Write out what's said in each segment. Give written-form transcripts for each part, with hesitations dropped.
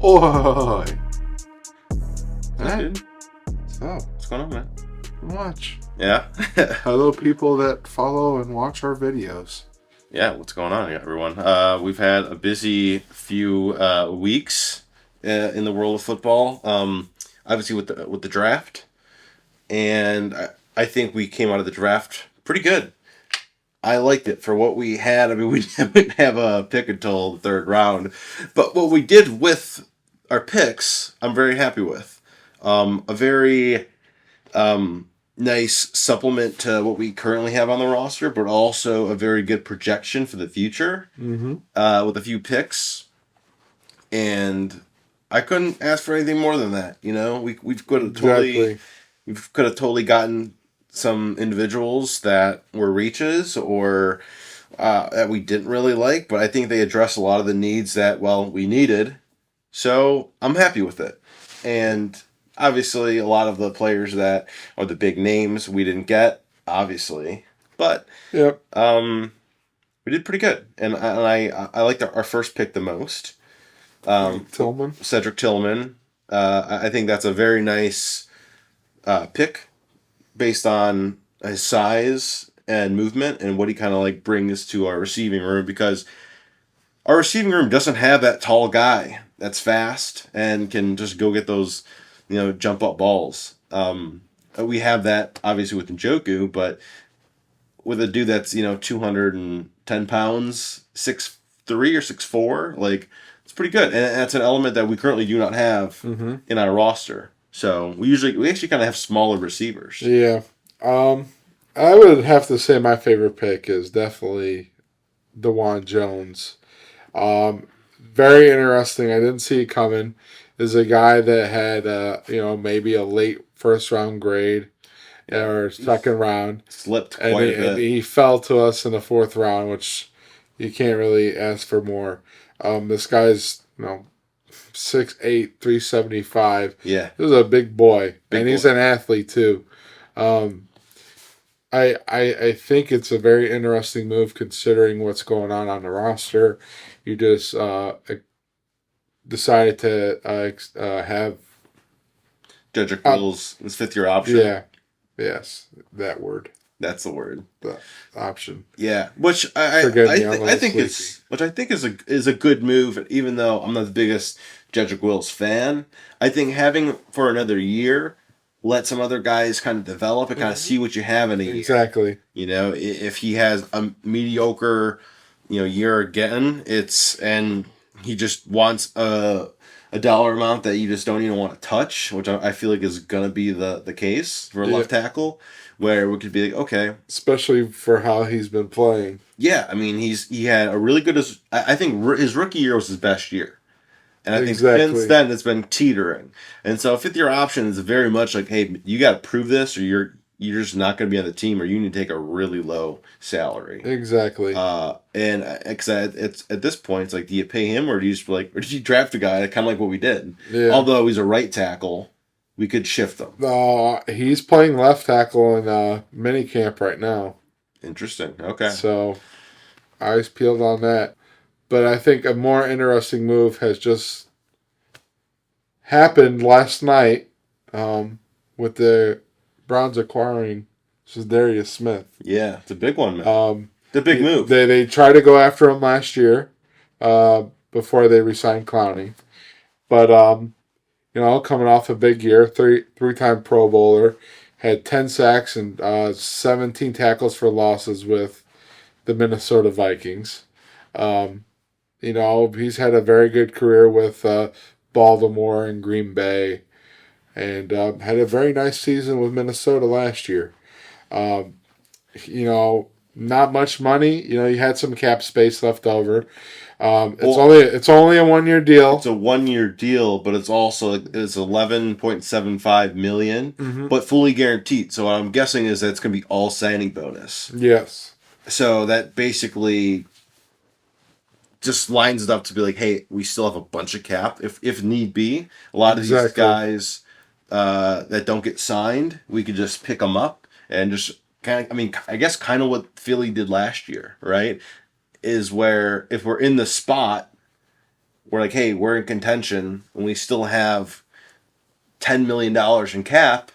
Oh, Hey, so what's going on, man? much. Yeah, Hello, people that follow and watch our videos. yeah. What's going on, everyone? We've had a busy few weeks in the world of football. Obviously with the draft, and I think we came out of the draft pretty good. I liked it for what we had. I mean, we didn't have a pick until the third round, but what we did with our picks, I'm very happy with. A very nice supplement to what we currently have on the roster, but also a very good projection for the future with a few picks. And I couldn't ask for anything more than that. You know, we could have Exactly. totally gotten some individuals that were reaches or that we didn't really like, but I think they address a lot of the needs that we needed. So I'm happy with it. And obviously, a lot of the players that are the big names we didn't get, obviously, but Yep. we did pretty good. And I liked our first pick the most, Tillman. Cedric Tillman. I think that's a very nice pick based on his size and movement and what he kind of like brings to our receiving room, because our receiving room doesn't have that tall guy that's fast and can just go get those, jump up balls. We have that obviously with Njoku, but with a dude that's 210 pounds, 6'3" or 6'4", like it's pretty good, and that's an element that we currently do not have in our roster. So we actually kind of have smaller receivers. Yeah. I would have to say my favorite pick is definitely DeJuan Jones. Very interesting. I didn't see it coming. Is a guy that had maybe a late first round grade or second round, Slipped and quite a bit. he fell to us in the fourth round, which you can't really ask for more. This guy's 6'8", 375. Yeah. This is a big boy, and he's boy. an athlete too. I think it's a very interesting move considering what's going on the roster. You just decided to have Jedrick Wills, his fifth-year option. Yeah, yes, that word. That's the word. The option. Yeah, which I think is a good move. Even though I'm not the biggest Jedrick Wills fan, I think having for another year, let some other guys kind of develop and kind of see what you have in a year. Exactly. If he has a mediocre, year again, and he just wants a dollar amount that you just don't even want to touch, which I feel like is going to be the case for a left tackle, where we could be like, okay. Especially for how he's been playing. Yeah, I mean, he had a really good, I think his rookie year was his best year. And I think since then it's been teetering. And so a fifth-year option is very much like, hey, you got to prove this or you're just not going to be on the team, or you need to take a really low salary. Exactly. And it's at this point, it's like, do you pay him or do you just or did you draft a guy kind of like what we did? Yeah. Although he's a right tackle, we could shift him. He's playing left tackle in minicamp right now. Interesting. Okay. So eyes peeled on that. But I think a more interesting move has just happened last night with the Browns acquiring Darius Smith. Yeah, it's a big one, man. The big move. They tried to go after him last year before they re-signed Clowney. But, coming off a big year, three-time Pro Bowler, had 10 sacks and 17 tackles for losses with the Minnesota Vikings. He's had a very good career with Baltimore and Green Bay, and had a very nice season with Minnesota last year. Not much money. You had some cap space left over. It's only a 1-year deal. It's a 1-year deal, but it's also it's $11.75 million, but fully guaranteed. So what I'm guessing is that it's going to be all signing bonus. Yes. So that basically just lines it up to be like, hey, we still have a bunch of cap if need be. A lot of these guys that don't get signed, we could just pick them up and just I guess kind of what Philly did last year, right? Is where if we're in the spot, we're like, hey, we're in contention and we still have $10 million in cap.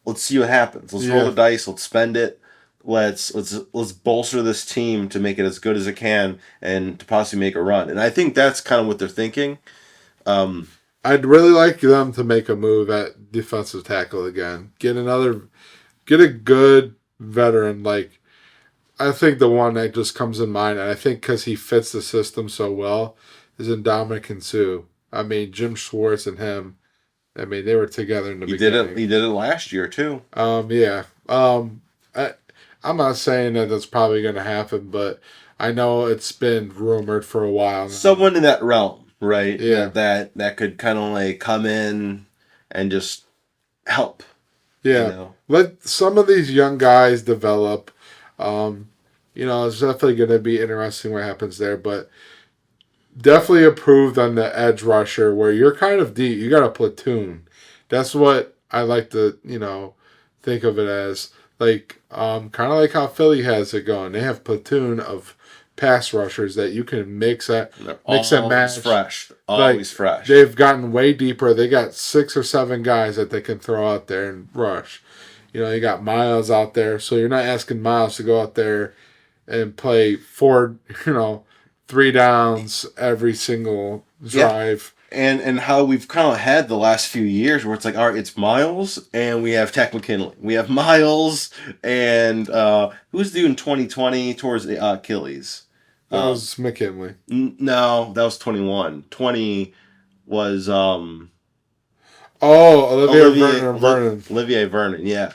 Let's see what happens. Let's roll the dice. Let's spend it. Let's bolster this team to make it as good as it can and to possibly make a run. And I think that's kind of what they're thinking. I'd really like them to make a move at defensive tackle again. Get a good veteran. Like, I think the one that just comes in mind, and I think because he fits the system so well, is in Dominic Sue. I mean, Jim Schwartz and him. I mean, they were together in the beginning. He did it last year too. Yeah. I'm not saying that that's probably going to happen, but I know it's been rumored for a while now. Someone in that realm, right? Yeah. That could kind of like come in and just help. Yeah. You know? Let some of these young guys develop. It's definitely going to be interesting what happens there, but definitely approved on the edge rusher where you're kind of deep. You got a platoon. That's what I like to, think of it as. Like, kind of like how Philly has it going. They have platoon of pass rushers that you can mix and match. Fresh. Always fresh. They've gotten way deeper. They got 6 or 7 guys that they can throw out there and rush. You got Miles out there, so you're not asking Miles to go out there and play 3 downs every single drive. And how we've kind of had the last few years where it's like, all right, it's Miles and we have Tech McKinley. We have Miles and who's doing 2020 towards the Achilles? That was McKinley. No, that was 21. 20 was Olivier Vernon, yeah.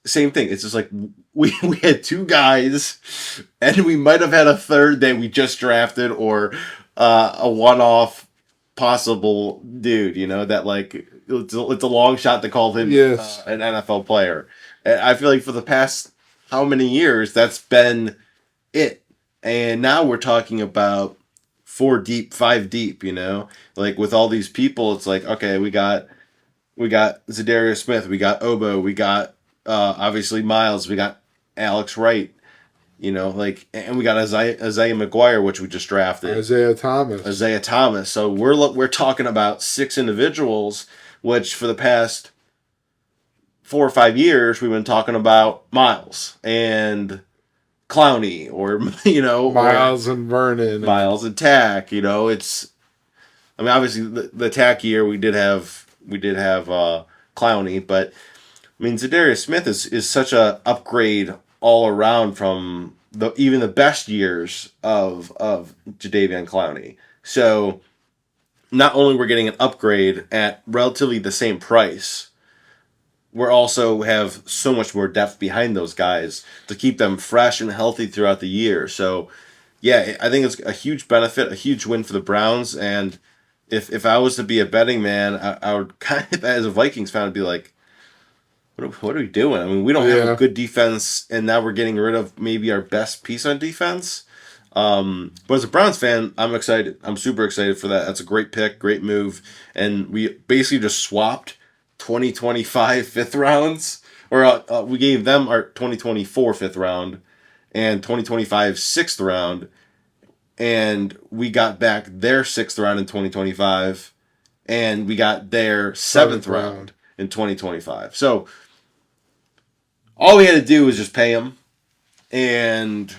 Same thing. It's just like we had 2 guys and we might have had a third that we just drafted or a one-off possible dude, that like it's a long shot to call him an NFL player. And I feel like for the past how many years that's been it, and now we're talking about 4 deep, 5 deep. Like with all these people, it's like okay, we got za'darius Smith, we got Obo, we got obviously Miles, we got Alex Wright. And we got Isaiah McGuire, which we just drafted. Isaiah Thomas. So we're talking about 6 individuals, which for the past 4 or 5 years we've been talking about Miles and Clowney, or Miles and Vernon, Miles and Tack. It's. I mean, obviously the Tack year we did have Clowney, but I mean za'darius Smith is such a upgrade all around from even the best years of Jadeveon Clowney. So not only we're getting an upgrade at relatively the same price, we're also have so much more depth behind those guys to keep them fresh and healthy throughout the year. So yeah, I think it's a huge benefit, a huge win for the Browns. And if I was to be a betting man, I would kind of, as a Vikings fan, I'd be like, what are we doing? I mean, we don't have a good defense, and now we're getting rid of maybe our best piece on defense. But as a Browns fan, I'm excited. I'm super excited for that. That's a great pick, great move. And we basically just swapped 2025 fifth rounds, or we gave them our 2024 fifth round and 2025 sixth round, and we got back their 6th round in 2025, and we got their 7th round in 2025. So all we had to do was just pay them and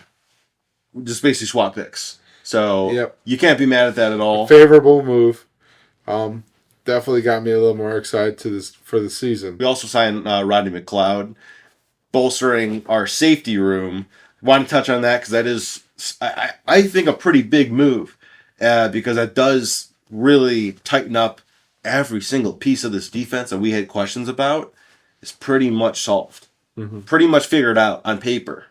just basically swap picks. So you can't be mad at that at all. Favorable move. Definitely got me a little more excited for the season. We also signed Rodney McLeod, bolstering our safety room. Want to touch on that because that is, I think, a pretty big move because that does really tighten up every single piece of this defense that we had questions about. Is pretty much solved. Mm-hmm. Pretty much figured out on paper,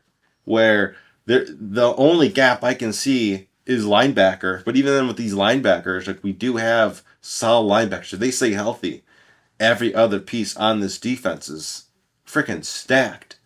where the only gap I can see is linebacker. But even then with these linebackers, like we do have solid linebackers. If they stay healthy, every other piece on this defense is freaking stacked.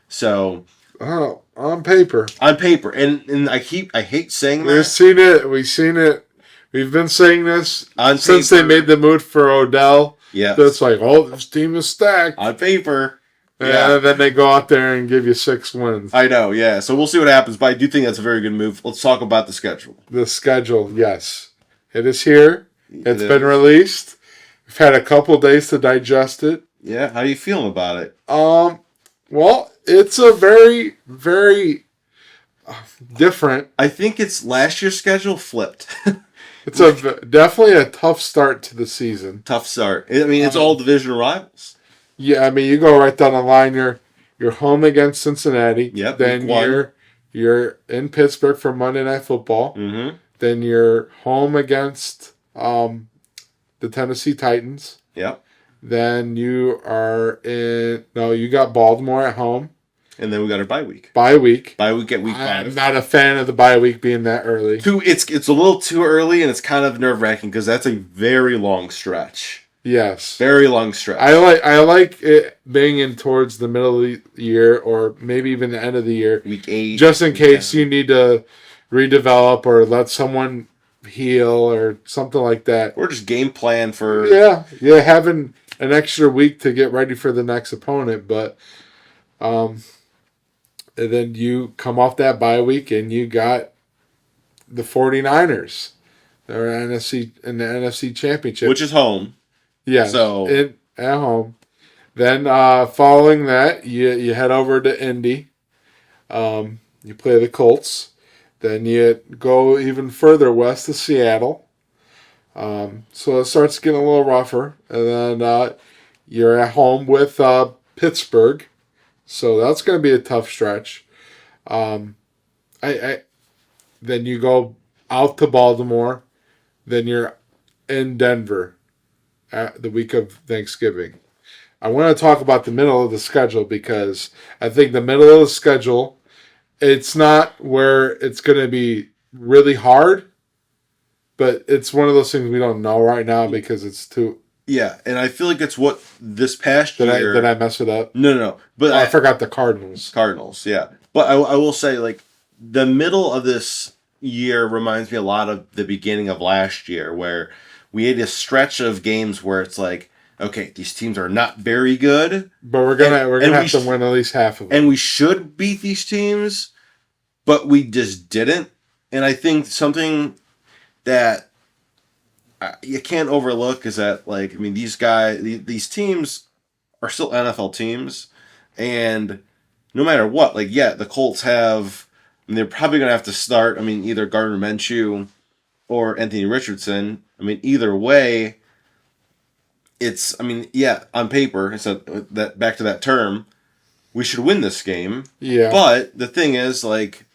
So on paper. And I hate saying that. We've seen it. We've been saying this since they made the move for Odell. Yeah. That's like, this team is stacked. On paper. Yeah. And then they go out there and give you 6 wins. I know, yeah. So we'll see what happens, but I do think that's a very good move. Let's talk about the schedule. The schedule, yes. It is here. It's It been is. released. We've had a couple days to digest it. Yeah, how are you feeling about it? Well, it's a very, very different. I think it's last year's schedule flipped. It's definitely a tough start to the season. Tough start. I mean, it's all division rivals. Yeah, I mean, you go right down the line. You're home against Cincinnati. Yep, Then week 1. you're in Pittsburgh for Monday Night Football. Mm-hmm. Then you're home against the Tennessee Titans. Yep. Then you got Baltimore at home. And then we got our bye week. Bye week. Bye week at week 5. I'm not a fan of the bye week being that early. It's a little too early, and it's kind of nerve-wracking because that's a very long stretch. Yes. Very long stretch. I like it being in towards the middle of the year or maybe even the end of the year. Week 8. Just in case you need to redevelop or let someone heal or something like that. Or just game plan for... Yeah, having an extra week to get ready for the next opponent. But and then you come off that bye week and you got the 49ers. They're in the NFC Championship. Which is home. Yeah, so at home. Then following that, you head over to Indy. You play the Colts. Then you go even further west to Seattle. So it starts getting a little rougher. And then you're at home with Pittsburgh. So that's going to be a tough stretch. Then you go out to Baltimore. Then you're in Denver at the week of Thanksgiving. I want to talk about the middle of the schedule because I think the middle of the schedule, it's not where it's going to be really hard, but it's one of those things we don't know right now because it's too... Yeah, and I feel like it's what this past year... Did I mess it up? No. But I forgot the Cardinals. Cardinals, yeah. But I will say, like, the middle of this year reminds me a lot of the beginning of last year where we had a stretch of games where it's like, okay, these teams are not very good, but we're gonna have to win at least half of them, and we should beat these teams, but we just didn't. And I think something that you can't overlook is that, like, I mean, these teams are still NFL teams, and no matter what, like, yeah, the Colts have, and they're probably gonna have to start. I mean, either Gardner Minshew or Anthony Richardson. I mean, either way, on paper, it's that back to that term, we should win this game. Yeah. But the thing is, like,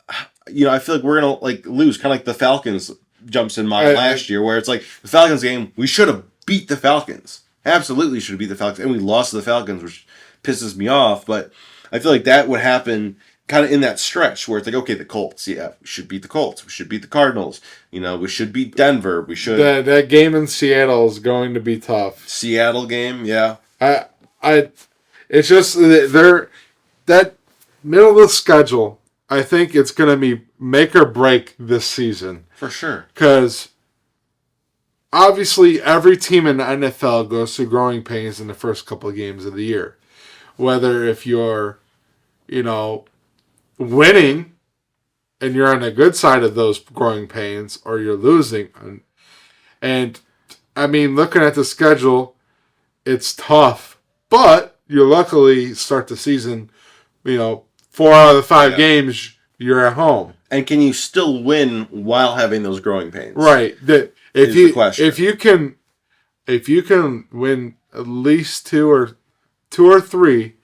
I feel like we're gonna like lose, kind of like the Falcons jumps in mind last year, where it's like the Falcons game, we should have beat the Falcons. Absolutely should have beat the Falcons, and we lost to the Falcons, which pisses me off. But I feel like that would happen kind of in that stretch where it's like, okay, the Colts, yeah, we should beat the Colts. We should beat the Cardinals. We should beat Denver. We should... That game in Seattle is going to be tough. Seattle game, yeah. It's just, that middle of the schedule, I think it's going to be make or break this season. For sure. Because obviously every team in the NFL goes through growing pains in the first couple of games of the year. Whether if you're, winning and you're on the good side of those growing pains or you're losing. And I mean, looking at the schedule, it's tough, but you luckily start the season, 4 out of the 5 games you're at home. And can you still win while having those growing pains? Right. If you can win at least 2 or 3,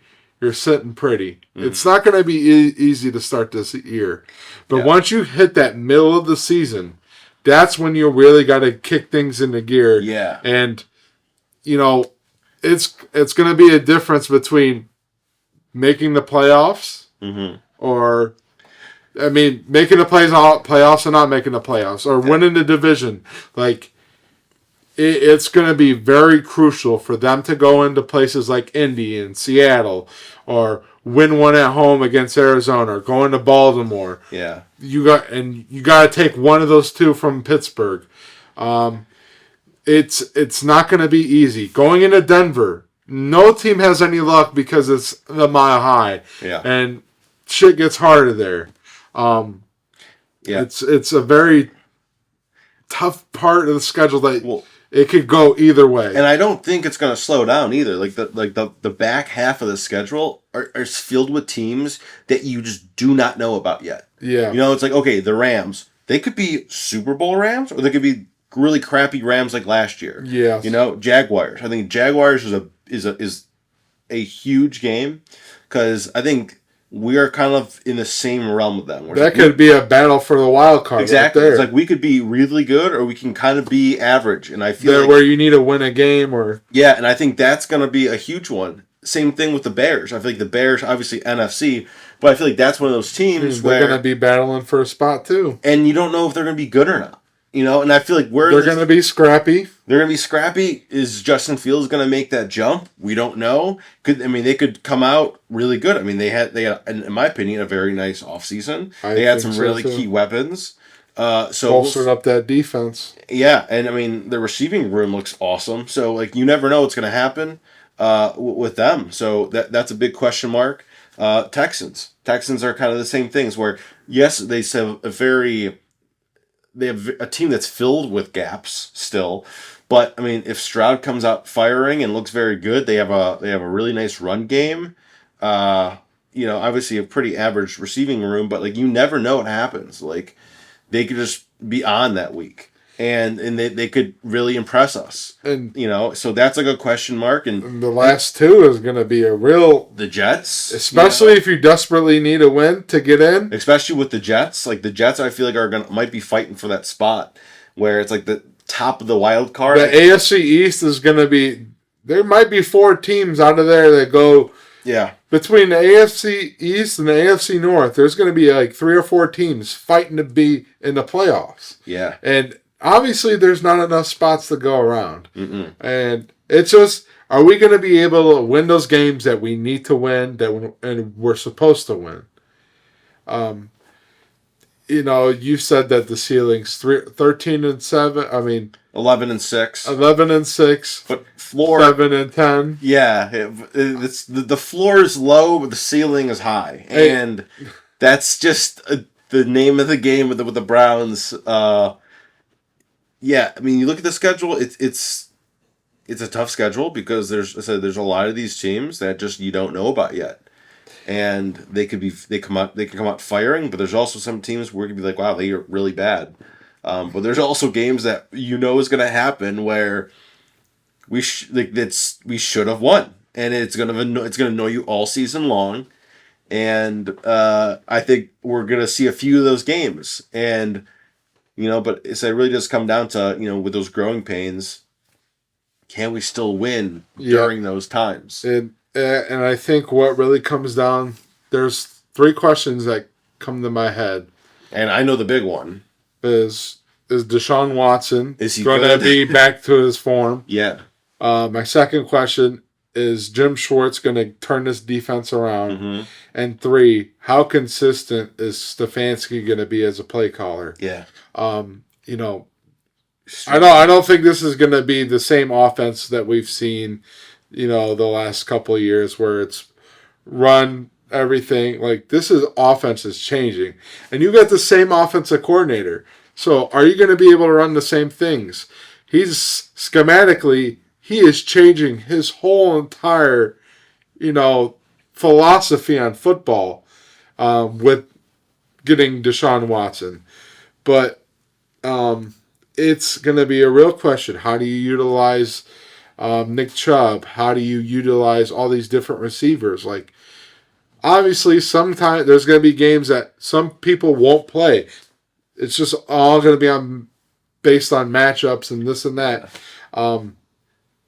you're sitting pretty. Mm-hmm. It's not going to be easy to start this year. But once you hit that middle of the season, that's when you really got to kick things into gear. Yeah. And, it's going to be a difference between making the playoffs or, making the playoffs and not making the playoffs or winning the division. Like, it's going to be very crucial for them to go into places like Indy and Seattle or win one at home against Arizona or go into Baltimore. Yeah. You got to take one of those 2 from Pittsburgh. It's not going to be easy. Going into Denver, no team has any luck because it's the Mile High. Yeah. And shit gets harder there. Yeah. It's a very tough part of the schedule that Well, it could go either way. and I don't think it's going to slow down either. Like the back half of the schedule are filled with teams that you just do not know about yet. Yeah. You know, it's like, okay, the Rams, they could be Super Bowl Rams, or they could be really crappy Rams like last year. Yeah. You know, Jaguars. I think Jaguars is a huge game because I think we are kind of in the same realm with them. That could be a battle for the wild card. Exactly. Right there. It's like we could be really good or we can kind of be average. And I feel there like, where you need to win a game or yeah, and I think that's going to be a huge one. Same thing with the Bears. I feel like the Bears, obviously NFC, but I feel like that's one of those teams they're where going to be battling for a spot too. and you don't know if they're going to be good or not. You know, and I feel like they're going to be scrappy. They're going to be scrappy. Is Justin Fields going to make that jump? We don't know. They could come out really good. I mean, they had, in my opinion, a very nice offseason. They had some really key weapons. Bolstered up that defense. Yeah, and I mean, the receiving room looks awesome. So, like, you never know what's going to happen with them. So, that's a big question mark. Texans are kind of the same things where, yes, they have they have a team that's filled with gaps still, but I mean, if Stroud comes out firing and looks very good, they have a really nice run game. You know, obviously a pretty average receiving room, but like you never know what happens. Like they could just be on that week, and they could really impress us. And you know, so that's like a question mark. And the last two is going to be the Jets, especially if you desperately need a win to get in. Especially with the Jets, like the Jets, I feel like might be fighting for that spot where it's like the top of the wild card. The AFC East is going to be. There might be 4 teams out of there that go. Yeah. Between the AFC East and the AFC North, there's going to be like 3 or 4 teams fighting to be in the playoffs. Yeah. And obviously, there's not enough spots to go around. Mm-mm. And it's just, are we going to be able to win those games that we need to win and we're supposed to win? You know, you said that the ceiling's 13-7. I mean, 11-6. 11-6. But floor 7-10. Yeah, it's the floor is low, but the ceiling is high, and that's just the name of the game with the Browns. Yeah, I mean, you look at the schedule. It's a tough schedule because there's a lot of these teams that just you don't know about yet. And they can come out firing, but there's also some teams where you can be like, wow, they are really bad. But there's also games that you know is going to happen where we should have won, and it's gonna annoy you all season long. And I think we're gonna see a few of those games, and you know, but it really does come down to, you know, with those growing pains, can we still win during those times? And I think what really comes down, there's 3 questions that come to my head. And I know the big one. Is Deshaun Watson going to be back to his form? Yeah. My second question is Jim Schwartz going to turn this defense around? Mm-hmm. And 3, how consistent is Stefanski going to be as a play caller? Yeah. You know, I don't think this is going to be the same offense that we've seen, you know, the last couple of years where it's run everything. Like, offense is changing. And you got the same offensive coordinator. So are you going to be able to run the same things? Schematically, he is changing his whole entire, you know, philosophy on football with getting Deshaun Watson. But it's going to be a real question. How do you utilize Nick Chubb? How do you utilize all these different receivers? Like, obviously, sometimes there's going to be games that some people won't play. It's just all going to be based on matchups and this and that.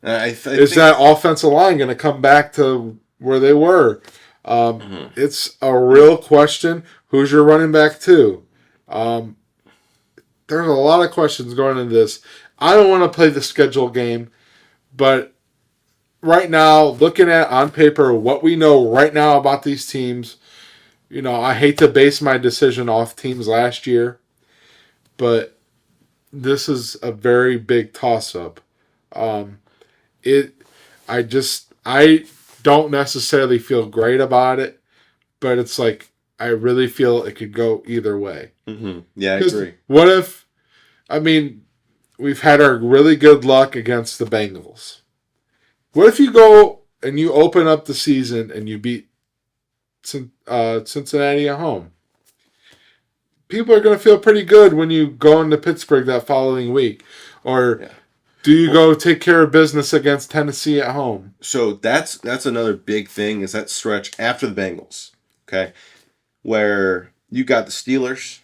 Is that offensive line going to come back to where they were? It's a real question. Who's your running back to? There's a lot of questions going into this. I don't want to play the schedule game, but right now, looking at on paper what we know right now about these teams, you know, I hate to base my decision off teams last year, but this is a very big toss-up. I don't necessarily feel great about it, but it's like I really feel it could go either way. Mm-hmm. Yeah, I Because agree. what if, I mean, we've had our really good luck against the Bengals. What if you go and you open up the season and you beat Cincinnati at home? People are going to feel pretty good when you go into Pittsburgh that following week. Or Yeah. do you go take care of business against Tennessee at home? So that's another big thing is that stretch after the Bengals, okay, where you got the Steelers,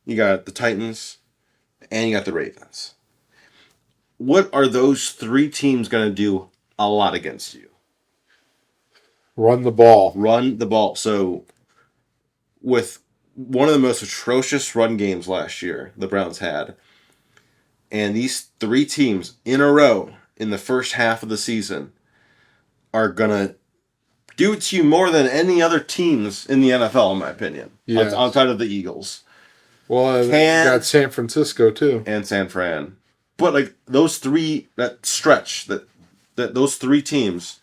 you got the Titans, and you got the Ravens. What are those three teams going to do a lot against you? Run the ball. Run the ball. So with one of the most atrocious run games last year the Browns had, and these three teams in a row in the first half of the season are going to do it to you more than any other teams in the NFL, in my opinion, Yes. outside of the Eagles. Well, got San Francisco, too. And San Fran. But, like, those three, that stretch, that those three teams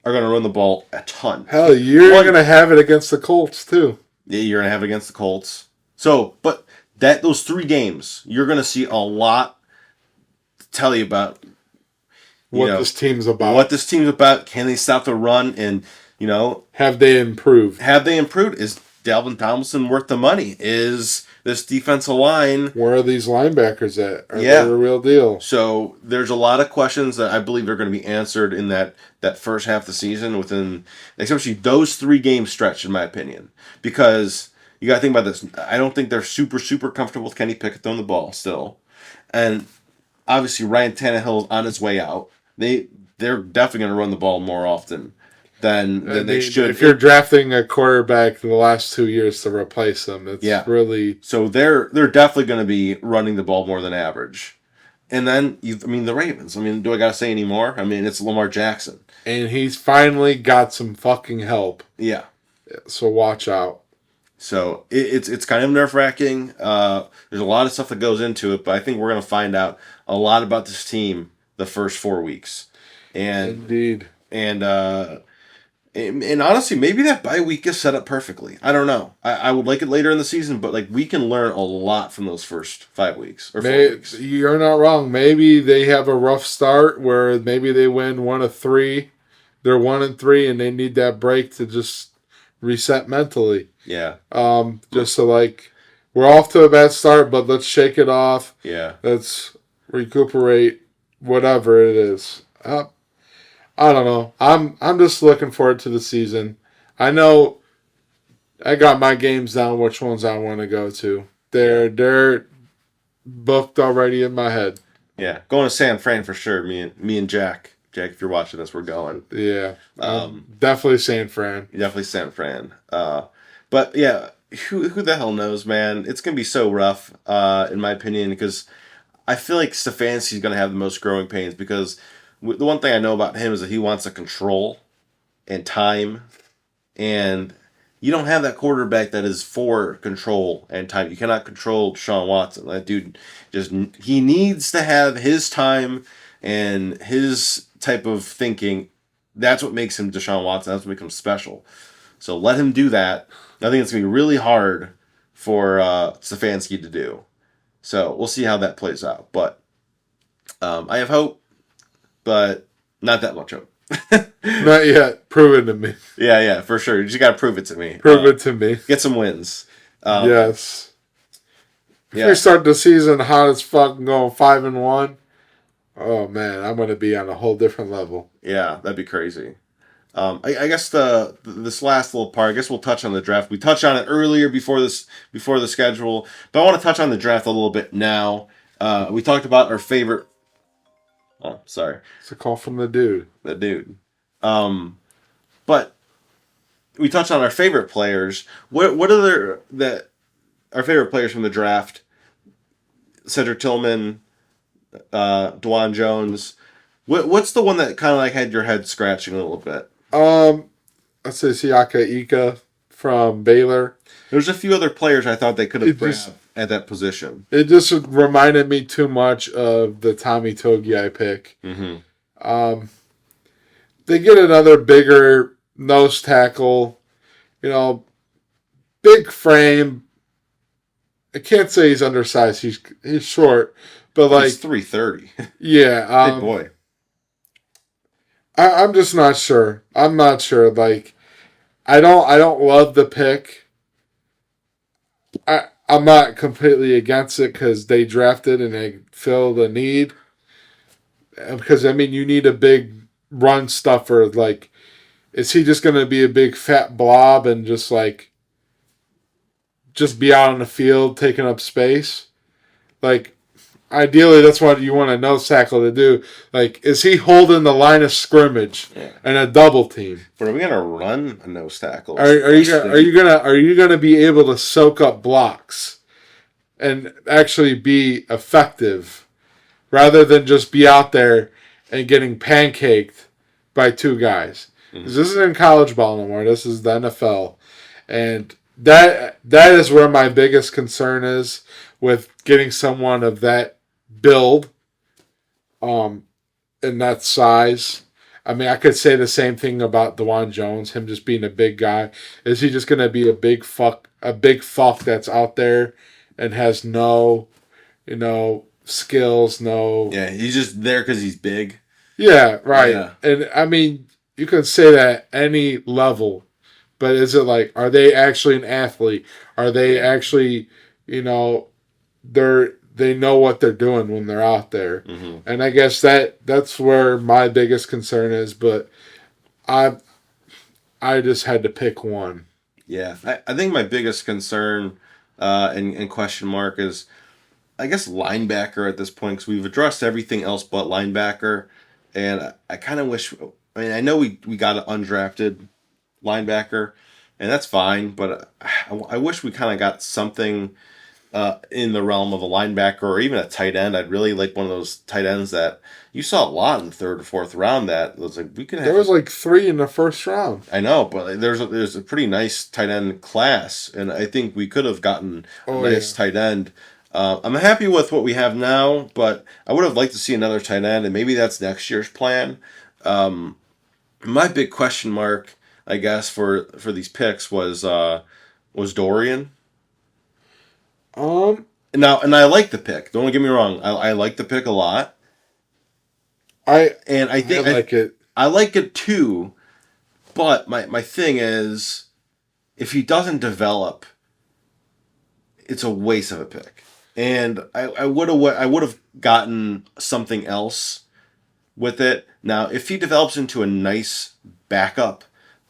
are going to run the ball a ton. Hell, you're going to have it against the Colts, too. Yeah, you're going to have it against the Colts. So, but those three games, you're going to see a lot to tell you about this team's about. What this team's about. Can they stop the run? And, have they improved? Is Dalvin Tomlinson worth the money? Is this defensive line... Where are these linebackers at? Are they the real deal? So there's a lot of questions that I believe are going to be answered in that first half of the season within, especially those 3 game stretch, in my opinion. Because you got to think about this. I don't think they're super, super comfortable with Kenny Pickett throwing the ball still. And obviously Ryan Tannehill's on his way out. They're definitely going to run the ball more often than they should. If you're drafting a quarterback the last 2 years to replace them, it's really... So they're definitely going to be running the ball more than average. And then, the Ravens. Do I got to say any more? It's Lamar Jackson. And he's finally got some fucking help. Yeah. So watch out. So it's kind of nerve-wracking. There's a lot of stuff that goes into it, but I think we're going to find out a lot about this team the first 4 weeks. And, indeed. And honestly, maybe that bye week is set up perfectly. I don't know. I would like it later in the season, but we can learn a lot from those first 5 weeks or 4 weeks. You're not wrong. Maybe they have a rough start where maybe they win 1 of 3. They're 1-3, and they need that break to just reset mentally. Yeah. Just so we're off to a bad start, but let's shake it off. Yeah. Let's recuperate, whatever it is. I don't know. I'm just looking forward to the season. I know I got my games down, which ones I want to go to. They're booked already in my head. Yeah, going to San Fran for sure. Me and Jack. Jack, if you're watching this, we're going. Yeah, definitely San Fran. Definitely San Fran. But yeah, who the hell knows, man? It's gonna be so rough, in my opinion, because I feel like Stefanski's gonna have the most growing pains because the one thing I know about him is that he wants to control and time, and you don't have that quarterback that is for control and time. You cannot control Deshaun Watson. That dude he needs to have his time and his type of thinking. That's what makes him Deshaun Watson. That's what makes him special. So let him do that. I think it's going to be really hard for Stefanski to do. So we'll see how that plays out. But I have hope, but not that much hope. Not yet. Prove it to me. Yeah, for sure. You just got to prove it to me. Prove it to me. Get some wins. Yes. If we start the season hot as fuck and going 5-1, oh man, I'm going to be on a whole different level. Yeah, that'd be crazy. I guess this last little part, I guess we'll touch on the draft. We touched on it earlier before the schedule, but I want to touch on the draft a little bit now. We talked about our favorite. Oh, sorry. It's a call from the dude. The dude. But we touched on our favorite players. What are our favorite players from the draft? Cedric Tillman, Dwan Jones. What's the one that kind of had your head scratching a little bit? I'd say Siaka Ika from Baylor. There's a few other players I thought they could have grabbed at that position. It just reminded me too much of the Tommy Togiai pick. Mm-hmm. they get another bigger nose tackle. You know, big frame. I can't say he's undersized. He's short, but But he's like 330. yeah. Big boy. I'm just not sure. I'm not sure. Like I don't love the pick. I'm not completely against it because they drafted and they filled a need. Because I mean, you need a big run stuffer. Like, is he just going to be a big fat blob and just be out on the field taking up space? Like, ideally, that's what you want a nose tackle to do. Like, is he holding the line of scrimmage Yeah. and a double team? But are we gonna run a nose tackle? Are you gonna be able to soak up blocks and actually be effective rather than just be out there and getting pancaked by two guys? Mm-hmm. This isn't in college ball anymore. This is the NFL, and that is where my biggest concern is with getting someone of that build, and that size. I mean, I could say the same thing about Dewan Jones, him just being a big guy. Is he just going to be a big fuck that's out there and has no, skills, no. Yeah, he's just there because he's big. Yeah, right. Yeah. And I mean, you can say that at any level, but is it like, are they actually an athlete? Are they actually, they know what they're doing when they're out there? Mm-hmm. And I guess that's where my biggest concern is. But I I just had to pick one. Yeah, I think my biggest concern and question mark is, I guess, linebacker at this point, because we've addressed everything else but linebacker. And I kind of wish, I mean, I know we got an undrafted linebacker, and that's fine, but I wish we kind of got something in the realm of a linebacker or even a tight end. I'd really like one of those tight ends that you saw a lot in the third or fourth round. That was like we could have. There was like 3 in the first round. I know, but there's a pretty nice tight end class, and I think we could have gotten a nice tight end. I'm happy with what we have now, but I would have liked to see another tight end, and maybe that's next year's plan. My big question mark, I guess, for these picks was Dorian. And I like the pick. Don't get me wrong. I like the pick a lot. I like it. I like it too. But my thing is, if he doesn't develop, it's a waste of a pick. And I would have gotten something else with it. Now, if he develops into a nice backup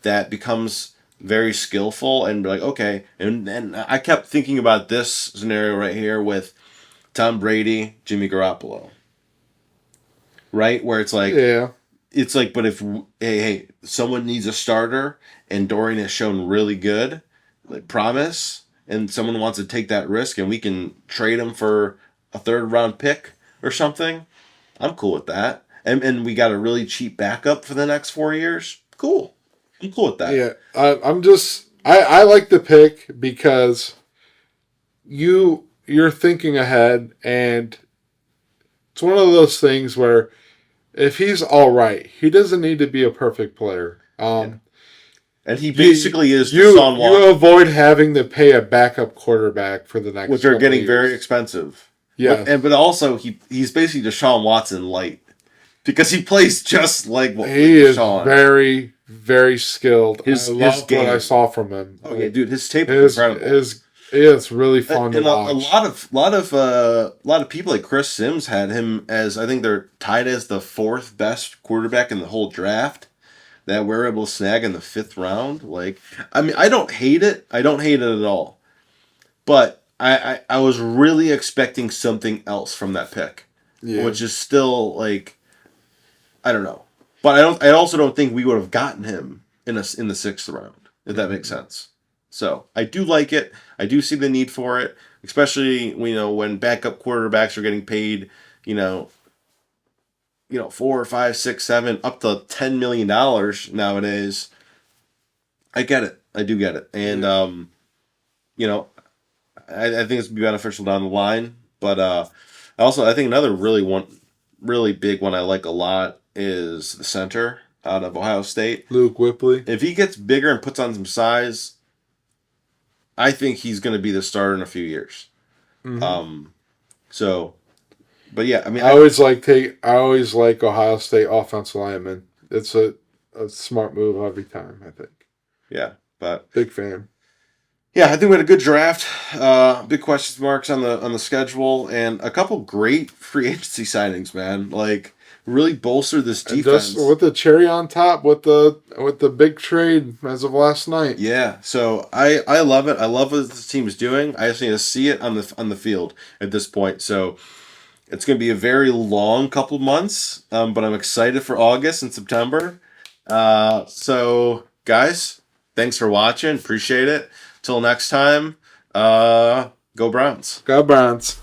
that becomes very skillful and be like, okay, and I kept thinking about this scenario right here with Tom Brady, Jimmy Garoppolo, right? Where it's like, yeah, it's like, but if hey, someone needs a starter and Dorian has shown really good, like promise, and someone wants to take that risk and we can trade him for a third round pick or something, I'm cool with that. And we got a really cheap backup for the next 4 years. Cool. I'm cool with that. Yeah, I like the pick because you're thinking ahead, and it's one of those things where if he's all right, he doesn't need to be a perfect player. And he basically is Deshaun Watson. You avoid having to pay a backup quarterback for the next, which are getting very expensive. Yeah, but also he's basically Deshaun Watson light because he plays just like he is very, very skilled. I love what I saw from him. Okay, dude, his tape is incredible. It's really fun to watch. A lot of people like Chris Sims had him as, I think they're tied as the 4th best quarterback in the whole draft that we're able to snag in the 5th round. Like, I mean, I don't hate it. I don't hate it at all. But I was really expecting something else from that pick, which is still like, I don't know. But I also don't think we would have gotten him in the 6th round, if that makes sense. So I do like it. I do see the need for it, especially when backup quarterbacks are getting paid, 4, 5, 6, 7, up to $10 million nowadays. I get it. I do get it, and I think it's be beneficial down the line. But I think another really big one I like a lot is the center. out of Ohio State. Luke Whipley. If he gets bigger and puts on some size, I think he's going to be the starter in a few years. Mm-hmm. So, but yeah, I mean, I always like Ohio State offensive linemen. It's a smart move every time, I think. yeah, but Big fan. yeah, I think we had a good draft. Big question marks on the schedule, and a couple great free agency signings, man. Like really bolster this And defense. just with the cherry on top, with the big trade as of last night. Yeah, so I love it. I love what this team is doing. I just need to see it on the field at this point. So it's going to be a very long couple months, but I'm excited for August and September. So guys, thanks for watching. Appreciate it. Till next time, go Browns. Go Browns.